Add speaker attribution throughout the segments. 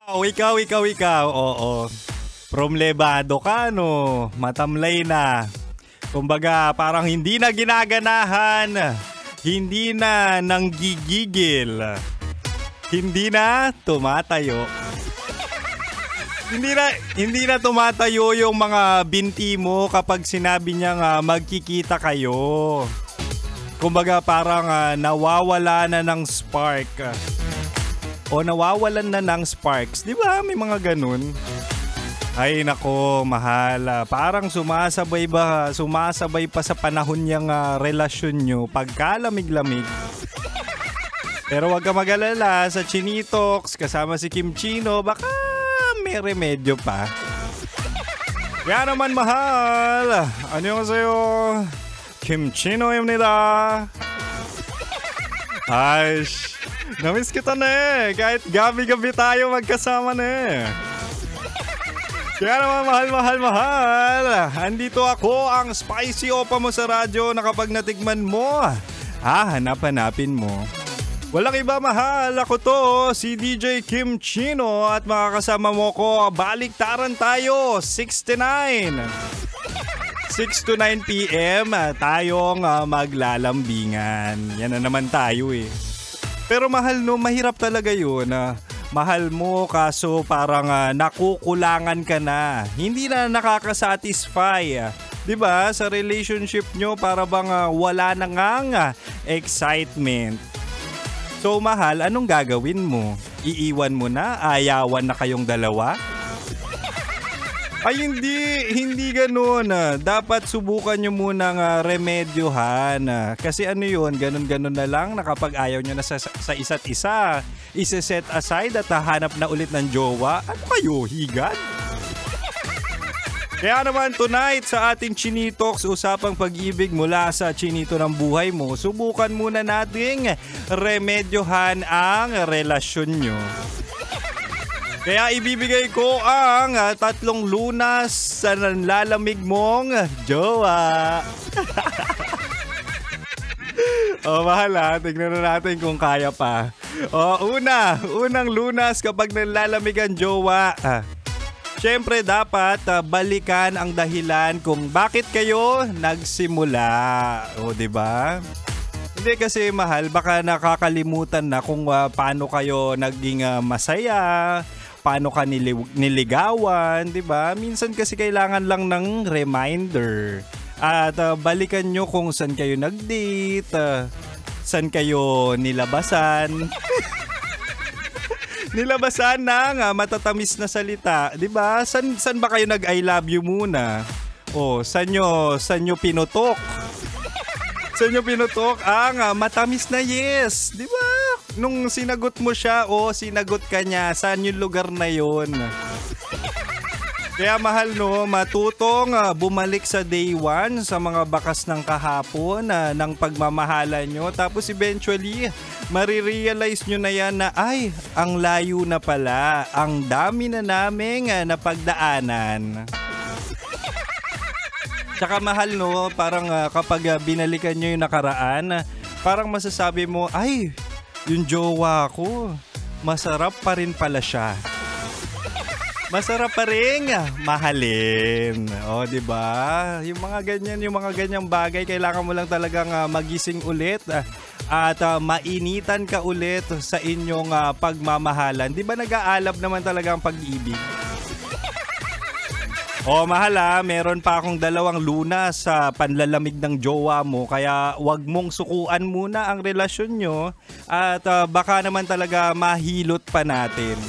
Speaker 1: Ikaw. Oo. Problemado ka, no? Matamlay na. Kumbaga, parang hindi na ginaganahan. Hindi na nanggigigil. Hindi na tumatayo. Hindi na tumatayo yung mga binti mo kapag sinabi niyang magkikita kayo. Kumbaga, parang nawawala na ng spark. O nawawalan na ng sparks. Di ba? May mga ganun. Ay nako, mahal. Parang sumasabay pa sa panahon niyang relasyon nyo pagkalamig-lamig. Pero wag ka mag-alala, sa Chinitox kasama si Kim Chino, baka may remedyo pa. Kaya naman, mahal. Ano yung sa'yo? Kim Chino yung nila. Ay, namiss kita na eh. Kahit gabi-gabi tayo magkasama na eh. Kaya naman, mahal. Andito ako, ang spicy opa mo sa radyo na kapag natikman mo, hanap-hanapin mo. Walang iba, mahal. Ako to, si DJ Kim Chino at makakasama mo ko. Baliktaran tayo, 6 to 9 p.m. tayong maglalambingan. Yan na naman tayo eh. Pero mahal, no, mahirap talaga yun. Mahal mo kaso parang nakukulangan ka na. Hindi na nakakasatisfy. 'Di ba? Sa relationship nyo para bang wala na ngang excitement. So mahal, anong gagawin mo? Iiwan mo na? Ayawan na kayong dalawa? Ay hindi ganoon. Dapat subukan nyo munang remedyohan. Kasi ano yun, ganun na lang na kapag ayaw nyo na sa isa't isa, ise-set aside at hahanap na ulit ng jowa. Ano kayo, higad? Kaya naman tonight sa ating Chinitox, usapang pag-ibig mula sa chinito ng buhay mo, subukan muna nating remedyohan ang relasyon nyo. Kaya ibibigay ko ang 3 lunas sa nanlalamig mong jowa. Mahal, tignan na natin kung kaya pa. Unang lunas kapag nanlalamig ang jowa. Siyempre dapat balikan ang dahilan kung bakit kayo nagsimula. Diba? Hindi kasi mahal, baka nakakalimutan na kung paano kayo naging masaya, paano ka niligawan, 'di ba? Minsan kasi kailangan lang ng reminder. At balikan nyo kung saan kayo nag-date, saan kayo nilabasan. Nilabasan ng matatamis na salita, 'di ba? Saan ba kayo nag-I love you muna? Saan nyo pinutok? Saan nyo pinutok ang matamis na yes, 'di ba? Nung sinagot mo siya o sinagot ka niya, saan yung lugar na yon? Kaya mahal, no, matutong bumalik sa day 1 sa mga bakas ng kahapon ng pagmamahalan nyo. Tapos eventually, marirealize nyo na yan na ay, ang layo na pala, ang dami na naming napagdaanan. Tsaka mahal, no, parang kapag binalikan nyo yung nakaraan, parang masasabi mo, ay, yung jowa ko, masarap pa rin pala siya. Masarap pa rin mahalin. Diba? Yung mga ganyang bagay, kailangan mo lang talagang magising ulit at mainitan ka ulit sa inyong pagmamahalan. Diba nag-aalab naman talaga ang pag-ibig? Mahal, meron pa akong 2 lunas sa panlalamig ng jowa mo, kaya wag mong sukuan muna ang relasyon nyo at baka naman talaga mahilot pa natin.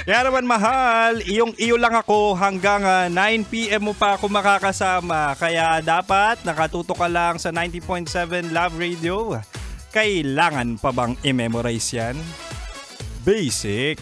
Speaker 1: Kaya naman mahal, iyo lang ako hanggang 9 p.m. mo pa ako makakasama, kaya dapat nakatuto ka lang sa 90.7 Love Radio. Kailangan pa bang i-memorize yan? Basic.